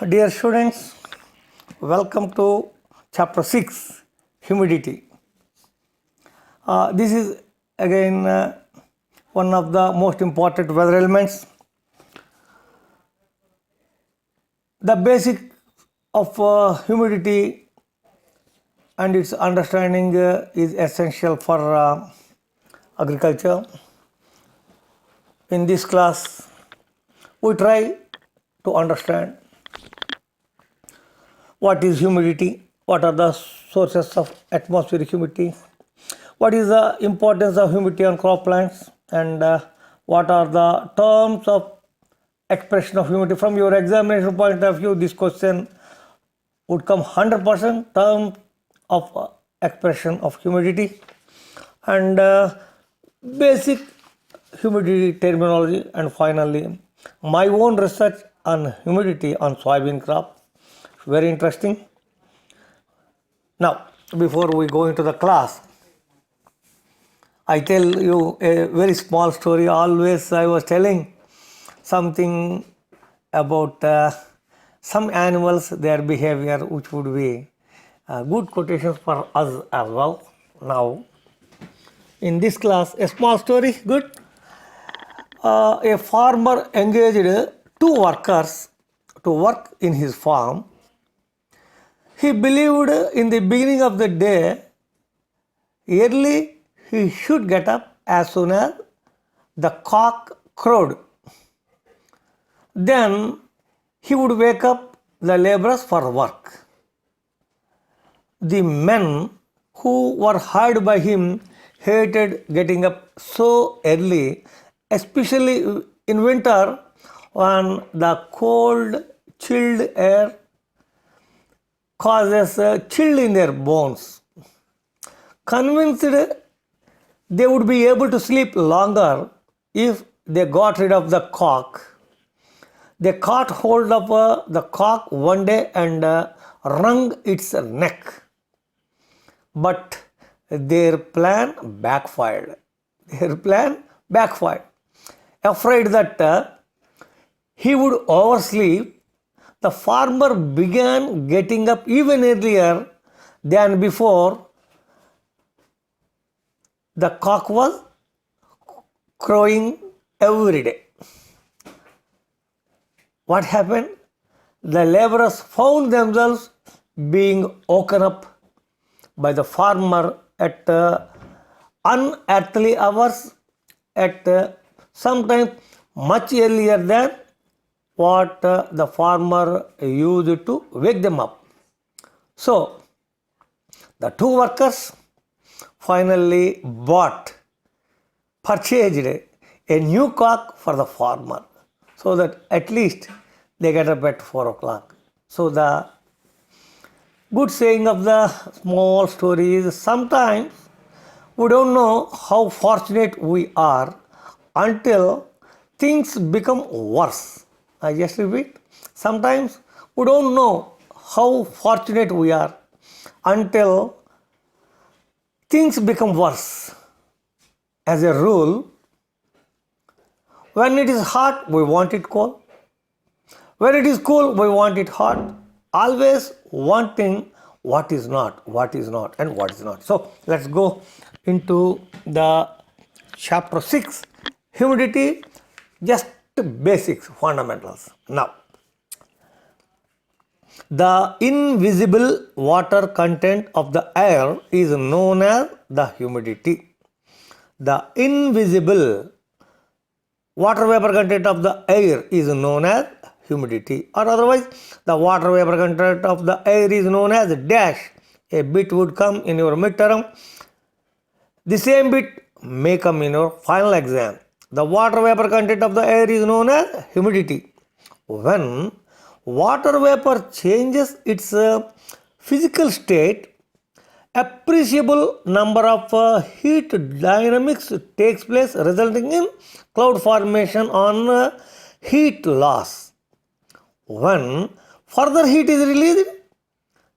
Dear students, welcome to chapter 6, humidity. This is again one of the most important weather elements. The basic of humidity and its understanding is essential for agriculture. In this class, we try to understand what is humidity, what are the sources of atmospheric humidity, what is the importance of humidity on crop plants, and what are the terms of expression of humidity. From your examination point of view, this question would come 100% terms of expression of humidity and basic humidity terminology, and finally my own research on humidity on soybean crop. Very interesting. Now, before we go into the class, I tell you a very small story. Always I was telling something about some animals, their behavior, which would be good quotations for us as well. Now, in this class, a small story, good. A farmer engaged two workers to work in his farm. He believed in the beginning of the day, early he should get up as soon as the cock crowed. Then he would wake up the laborers for work. The men who were hired by him hated getting up so early, especially in winter when the cold, chilled air causes a chill in their bones. Convinced they would be able to sleep longer if they got rid of the cock, they caught hold of the cock one day and wrung its neck. But their plan backfired. Afraid that he would oversleep, the farmer began getting up even earlier than before the cock was crowing every day. What happened? The laborers found themselves being woken up by the farmer at unearthly hours, at sometimes much earlier than what the farmer used to wake them up. So, the two workers finally purchased a new cock for the farmer, so that at least they get up at 4 o'clock. So, the good saying of the small story is sometimes we don't know how fortunate we are until things become worse. I just repeat, sometimes we don't know how fortunate we are until things become worse. As a rule, when it is hot, we want it cold. When it is cool, we want it hot. Always wanting what is not, and what is not. So, let's go into the chapter 6, humidity, just basics, fundamentals. Now, the invisible water content of the air is known as the humidity. The invisible water vapor content of the air is known as humidity, or otherwise the water vapor content of the air is known as dash. A bit would come in your midterm. The same bit may come in your final exam. The water vapor content of the air is known as humidity. When water vapor changes its physical state, appreciable number of heat dynamics takes place, resulting in cloud formation on heat loss. When further heat is released,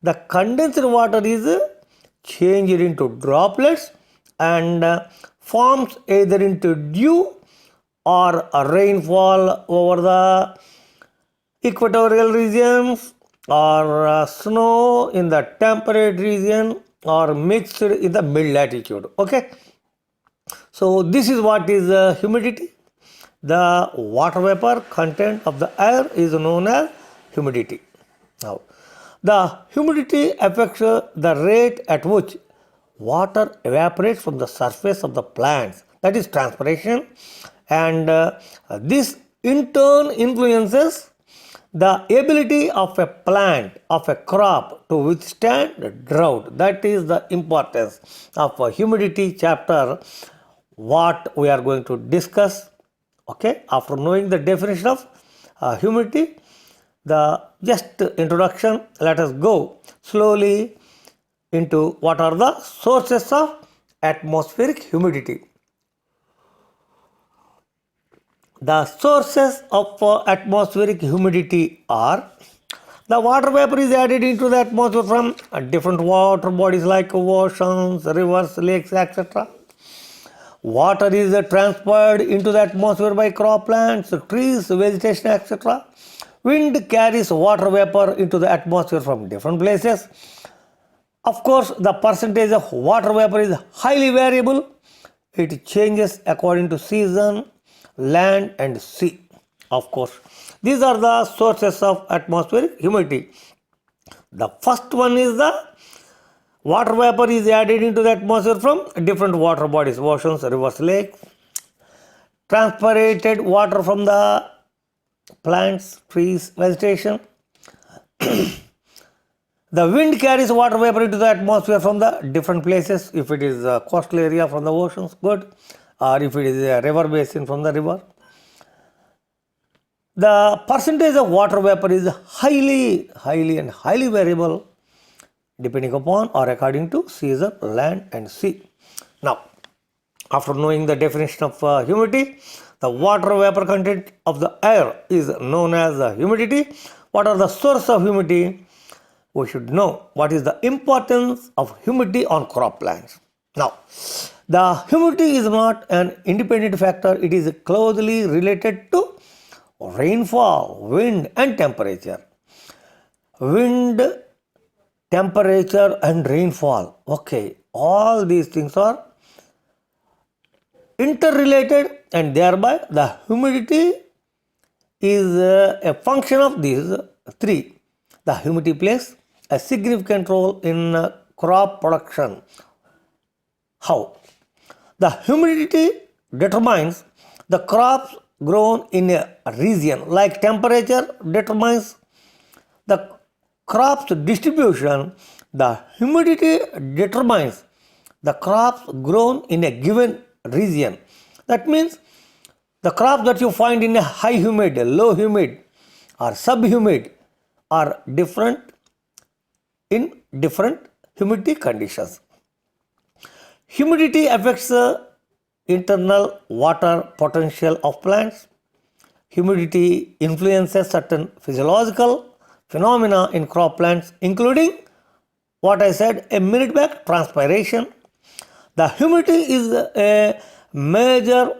the condensed water is changed into droplets and forms either into dew or a rainfall over the equatorial regions or snow in the temperate region or mixed in the mid latitude. Okay, so this is what is humidity. The water vapor content of the air is known as humidity. Now, the humidity affects the rate at which water evaporates from the surface of the plants, that is transpiration, and this in turn influences the ability of a plant, of a crop to withstand drought. That is the importance of a humidity chapter, what we are going to discuss. Okay, after knowing the definition of humidity, the just introduction, let us go slowly into what are the sources of atmospheric humidity. The sources of atmospheric humidity are: the water vapor is added into the atmosphere from different water bodies like oceans, rivers, lakes, etc. Water is transferred into the atmosphere by crop plants, trees, vegetation, etc. Wind carries water vapor into the atmosphere from different places. Of course, the percentage of water vapor is highly variable. It changes according to season, land and sea. Of course, these are the sources of atmospheric humidity. The first one is the water vapor is added into the atmosphere from different water bodies, oceans, rivers, lakes. Transpirated water from the plants, trees, vegetation. The wind carries water vapor into the atmosphere from the different places. If it is a coastal area, from the oceans, good. Or if it is a river basin, from the river. The percentage of water vapor is highly variable depending upon or according to season, land and sea. Now, after knowing the definition of humidity, the water vapor content of the air is known as humidity. What are the sources of humidity? We should know what is the importance of humidity on crop plants. Now, the humidity is not an independent factor. It is closely related to rainfall, wind and temperature. Wind, temperature and rainfall. Okay, all these things are interrelated and thereby the humidity is a function of these three. The humidity plays a significant role in crop production. How? The humidity determines the crops grown in a region, like temperature determines the crops distribution. The humidity determines the crops grown in a given region. That means the crops that you find in a high humid, low humid or subhumid are different in different humidity conditions. Humidity affects the internal water potential of plants. Humidity influences certain physiological phenomena in crop plants, including what I said a minute back, transpiration. The humidity is a major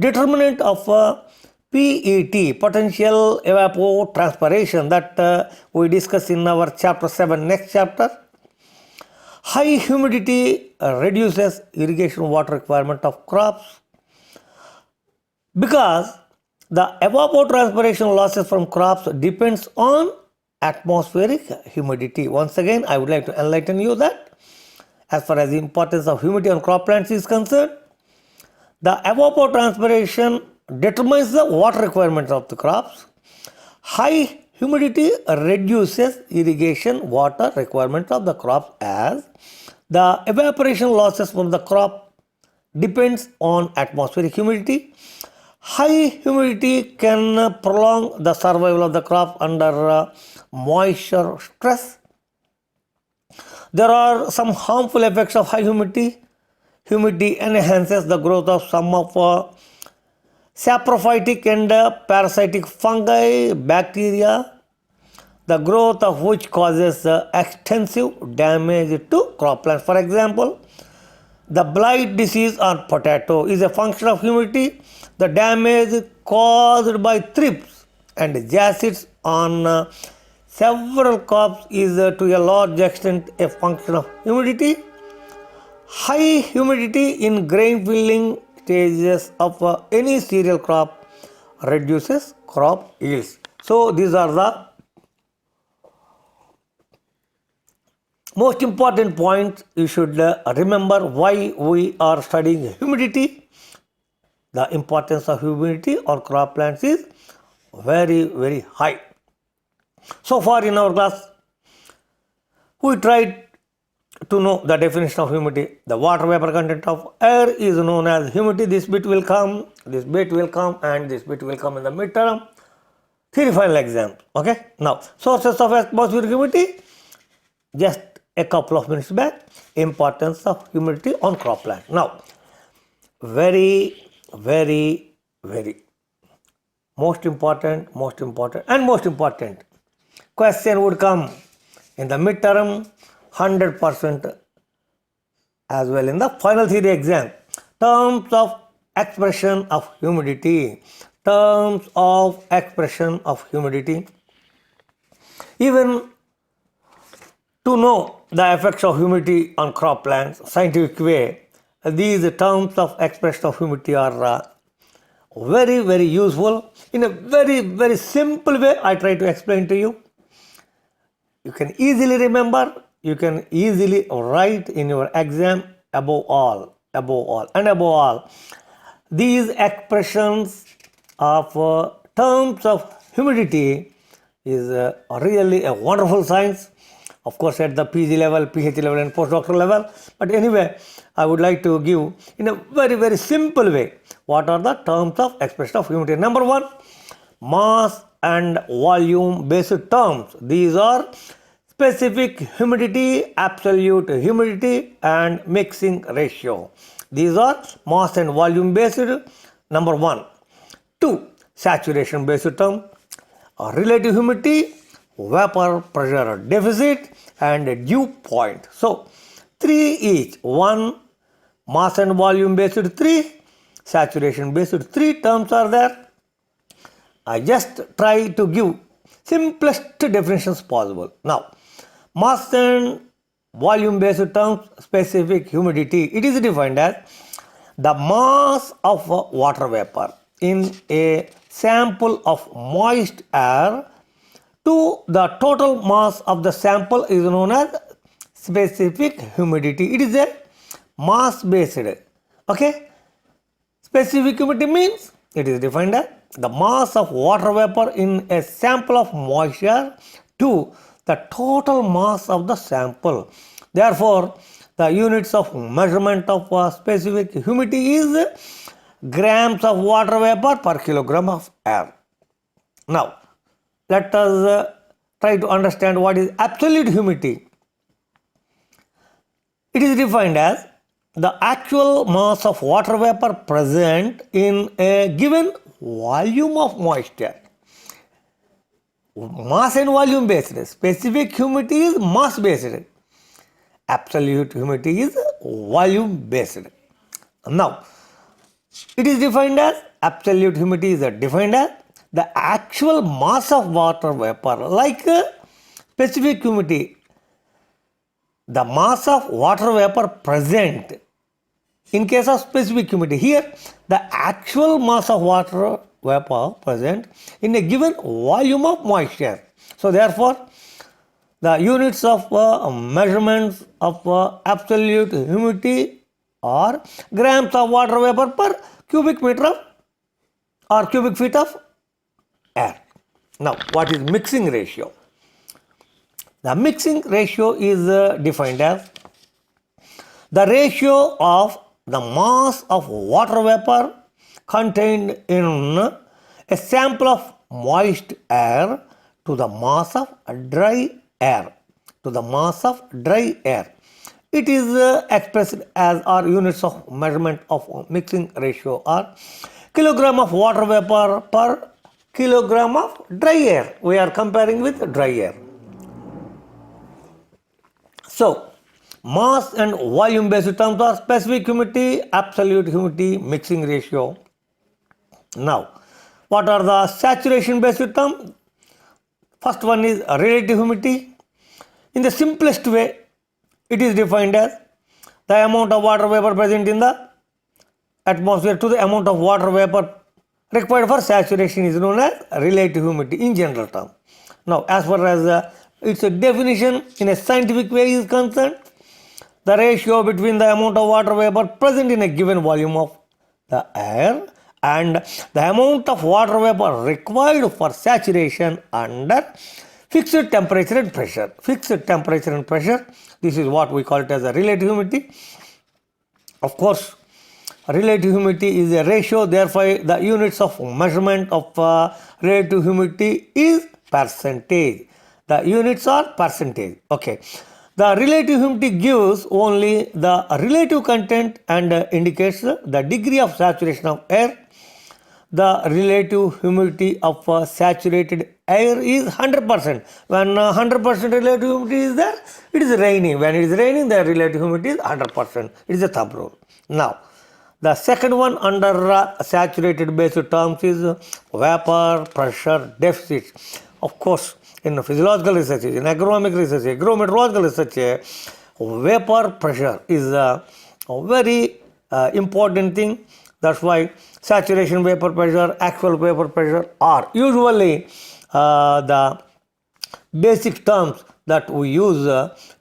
determinant of PET, potential evapotranspiration, that we discuss in our chapter 7, next chapter. High humidity reduces irrigation water requirement of crops because the evapotranspiration losses from crops depends on atmospheric humidity. Once again, I would like to enlighten you that as far as the importance of humidity on crop plants is concerned, the evapotranspiration determines the water requirements of the crops. High humidity reduces irrigation water requirement of the crops as the evaporation losses from the crop depends on atmospheric humidity. High humidity can prolong the survival of the crop under moisture stress. There are some harmful effects of high humidity. Humidity enhances the growth of some of saprophytic and parasitic fungi, bacteria, the growth of which causes extensive damage to crop plants. For example, the blight disease on potato is a function of humidity. The damage caused by thrips and jasits on several crops is to a large extent a function of humidity. High humidity in grain filling stages of any cereal crop reduces crop yields. So these are the most important points you should remember why we are studying humidity. The importance of humidity on crop plants is very, very high. So far in our class, we tried to know the definition of humidity. The water vapor content of air is known as humidity. This bit will come, and this bit will come in the midterm. Three final exams. Okay. Now, sources of atmospheric humidity. Just a couple of minutes back. Importance of humidity on crop plant. Now, very, very, very most important question would come in the midterm, 100% as well in the final theory exam. Terms of expression of humidity. Even to know the effects of humidity on crop plants, scientific way, these terms of expression of humidity are very, very useful. In a very, very simple way, I try to explain to you. You can easily remember, you can easily write in your exam. Above all, these expressions of terms of humidity is really a wonderful science. Of course, at the PG level, PhD level and postdoctoral level. But anyway, I would like to give in a very, very simple way what are the terms of expression of humidity. Number one, mass and volume based terms. These are specific humidity, absolute humidity and mixing ratio. These are mass and volume based. Number one. Two, saturation based term. Relative humidity, vapor pressure deficit and dew point. So, three each. One, mass and volume based three, saturation based three terms are there. I just try to give simplest definitions possible. Now, mass and volume based terms, specific humidity. It is defined as the mass of water vapor in a sample of moist air to the total mass of the sample is known as specific humidity. It is a mass based. Okay. Specific humidity means it is defined as the mass of water vapor in a sample of moisture to the total mass of the sample. Therefore, the units of measurement of specific humidity is grams of water vapor per kilogram of air. Now, let us try to understand what is absolute humidity. It is defined as the actual mass of water vapor present in a given volume of moisture. Mass and volume based. Specific humidity is mass based. Absolute humidity is volume based. Now, it is defined as absolute humidity is defined as the actual mass of water vapor, like specific humidity, the mass of water vapor present in case of specific humidity. Here, the actual mass of water vapor present in a given volume of moisture. So, therefore, the units of measurements of absolute humidity are grams of water vapor per cubic meter of or cubic feet of air. Now, what is mixing ratio? The mixing ratio is defined as the ratio of the mass of water vapor contained in a sample of moist air to the mass of dry air. It is expressed as our units of measurement of mixing ratio are kilogram of water vapor per kilogram of dry air. We are comparing with dry air. So, mass and volume based terms are specific humidity, absolute humidity, mixing ratio. Now, what are the saturation based terms? First one is relative humidity. In the simplest way, it is defined as the amount of water vapor present in the atmosphere to the amount of water vapor required for saturation is known as relative humidity in general term. Now, as far as its definition in a scientific way is concerned, the ratio between the amount of water vapor present in a given volume of the air and the amount of water vapor required for saturation under fixed temperature and pressure. Fixed temperature and pressure, this is what we call it as a relative humidity. Of course, relative humidity is a ratio, therefore the units of measurement of relative humidity is percentage. The units are percentage. Okay. The relative humidity gives only the relative content and indicates the degree of saturation of air. The relative humidity of saturated air is 100%. When 100% relative humidity is there, it is raining. When it is raining, the relative humidity is 100%. It is a thumb rule. Now, the second one under saturated basic terms is vapor pressure deficit. Of course, in physiological research, in agronomic research, agrometeorological research, vapor pressure is a very important thing. That's why saturation vapor pressure, actual vapor pressure are usually the basic terms that we use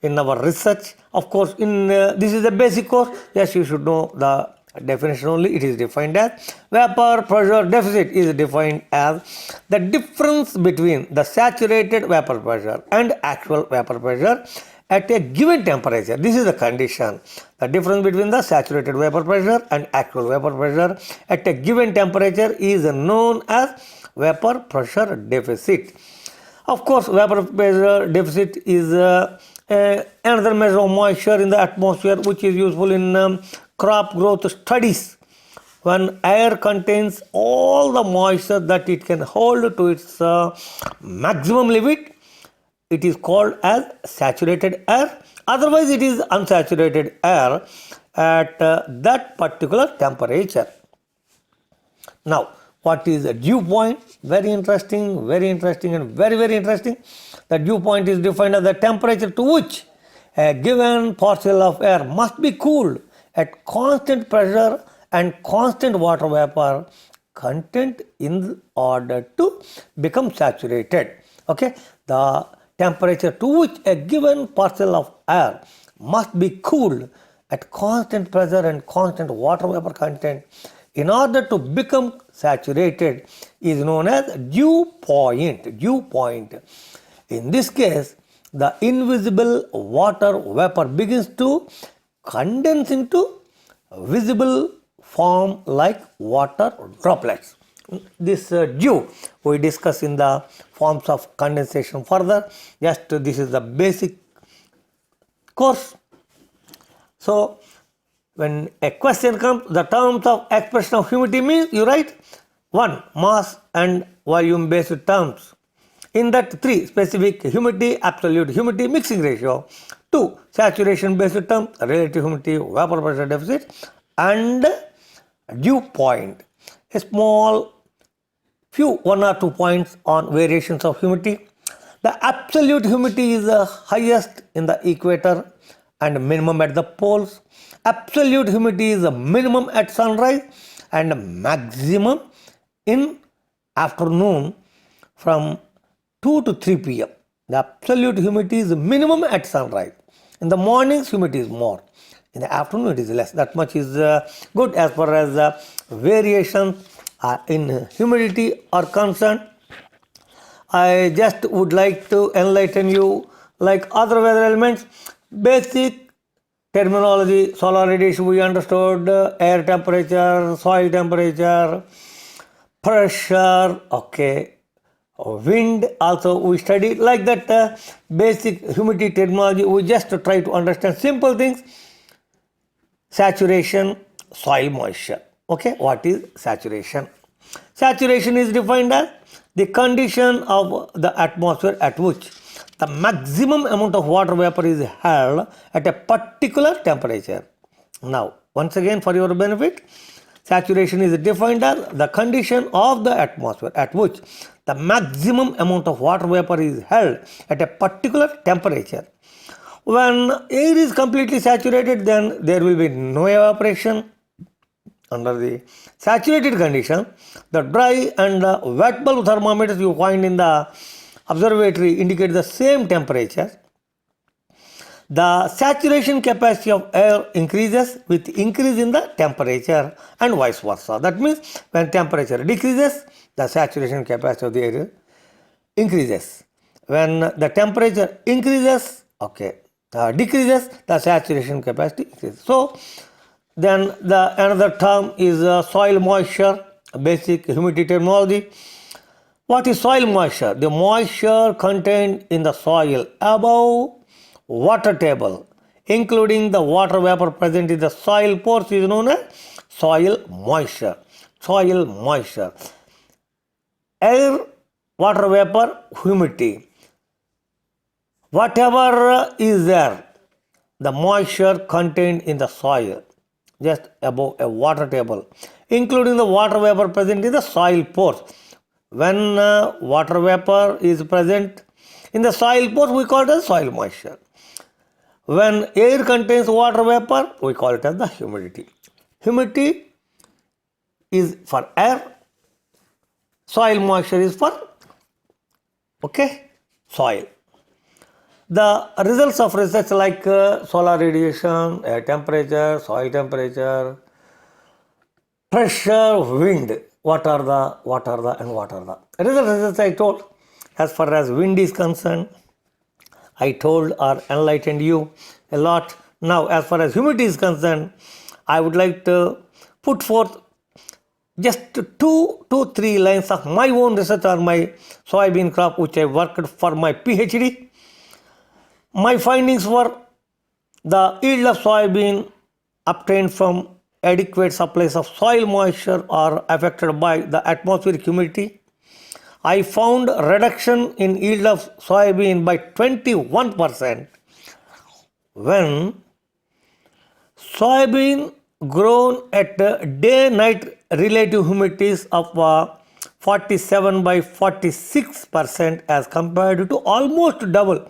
in our research. Of course, in this is a basic course. Yes, you should know the definition only. It is defined as vapor pressure deficit is defined as the difference between the saturated vapor pressure and actual vapor pressure at a given temperature. This is the condition. The difference between the saturated vapor pressure and actual vapor pressure at a given temperature is known as vapor pressure deficit. Of course, vapor pressure deficit is another measure of moisture in the atmosphere which is useful in crop growth studies. When air contains all the moisture that it can hold to its maximum limit, it is called as saturated air. Otherwise, it is unsaturated air at that particular temperature. Now, what is a dew point? Very interesting and very, very interesting. The dew point is defined as the temperature to which a given particle of air must be cooled at constant pressure and constant water vapor content in order to become saturated. Okay, the temperature to which a given particle of air must be cooled at constant pressure and constant water vapor content in order to become saturated is known as dew point. Dew point. In this case, the invisible water vapor begins to condense into visible form like water droplets. This dew we discuss in the forms of condensation further. Just this is the basic course. So, when a question comes, the terms of expression of humidity means you write 1. Mass and volume based terms. In that 3. Specific humidity, absolute humidity, mixing ratio. 2. Saturation based terms, relative humidity, vapor pressure deficit and dew point. A small few 1 or 2 points on variations of humidity. The absolute humidity is the highest in the equator and minimum at the poles. Absolute humidity is the minimum at sunrise and maximum in afternoon from 2 to 3 p.m. The absolute humidity is minimum at sunrise. In the mornings, humidity is more. In the afternoon, it is less. That much is good as far as variations in humidity are concerned. I just would like to enlighten you like other weather elements. Basic terminology, solar radiation we understood, air temperature, soil temperature, pressure, okay, wind also we studied. Like that basic humidity terminology, we just try to understand simple things. Saturation, soil moisture. Okay, what is saturation? Saturation is defined as the condition of the atmosphere at which the maximum amount of water vapor is held at a particular temperature. Now, once again for your benefit, Saturation is defined as the condition of the atmosphere at which the maximum amount of water vapor is held at a particular temperature. When air is completely saturated, then there will be no evaporation. Under the saturated condition, the dry and wet bulb thermometers you find in the observatory indicate the same temperature. The saturation capacity of air increases with increase in the temperature and vice versa. That means when temperature decreases, the saturation capacity of the air increases. When the temperature increases, decreases, the saturation capacity increases. So then the another term is soil moisture, basic humidity terminology. What is soil moisture? The moisture contained in the soil above water table, including the water vapor present in the soil pores, is known as soil moisture. Soil moisture. Air, water vapor, humidity. Whatever is there, the moisture contained in the soil, just above a water table, including the water vapor present in the soil pores. When water vapor is present in the soil pores, we call it as soil moisture. When air contains water vapor, we call it as the humidity. Humidity is for air, soil moisture is for soil. The results of research like solar radiation, air temperature, soil temperature, pressure, wind, what are the results I told. As far as wind is concerned, I told or enlightened you a lot. Now, as far as humidity is concerned, I would like to put forth just 2 to 3 lines of my own research on my soybean crop, which I worked for my PhD. My findings were the yield of soybean obtained from adequate supplies of soil moisture are affected by the atmospheric humidity. I found reduction in yield of soybean by 21% when soybean grown at day-night relative humidities of 47 by 46% as compared to almost double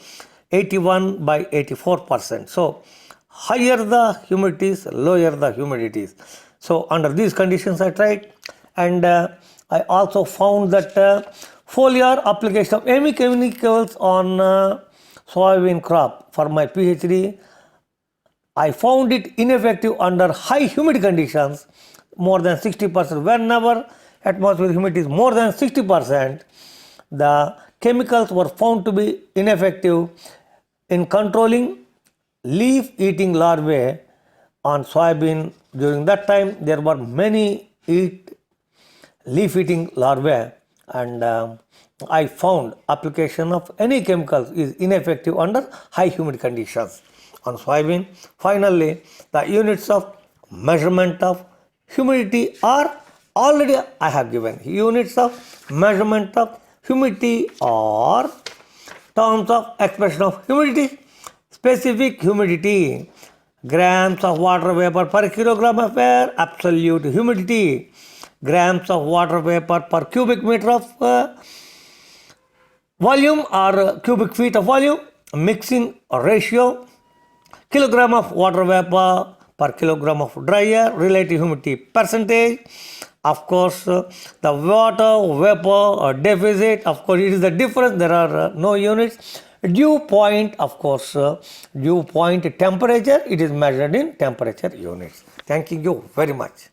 81 by 84%. So higher the humidities, lower the humidities. So under these conditions I tried, and I also found that foliar application of any chemicals on soybean crop for my PhD, I found it ineffective under high humid conditions, more than 60%. Whenever atmospheric humidity is more than 60%, the chemicals were found to be ineffective in controlling leaf-eating larvae on soybean. During that time, there were many leaf-eating larvae, and I found application of any chemicals is ineffective under high humid conditions on soybean. Finally, the units of measurement of humidity are already I have given. Units of measurement of humidity are terms of expression of humidity. Specific humidity, grams of water vapor per kilogram of air. Absolute humidity, grams of water vapor per cubic meter of volume or cubic feet of volume. Mixing ratio, kilogram of water vapor per kilogram of dry air. Relative humidity percentage. Of course, the water vapor deficit, of course, it is the difference. There are no units. Dew point, of course, dew point temperature, it is measured in temperature units. Thank you very much.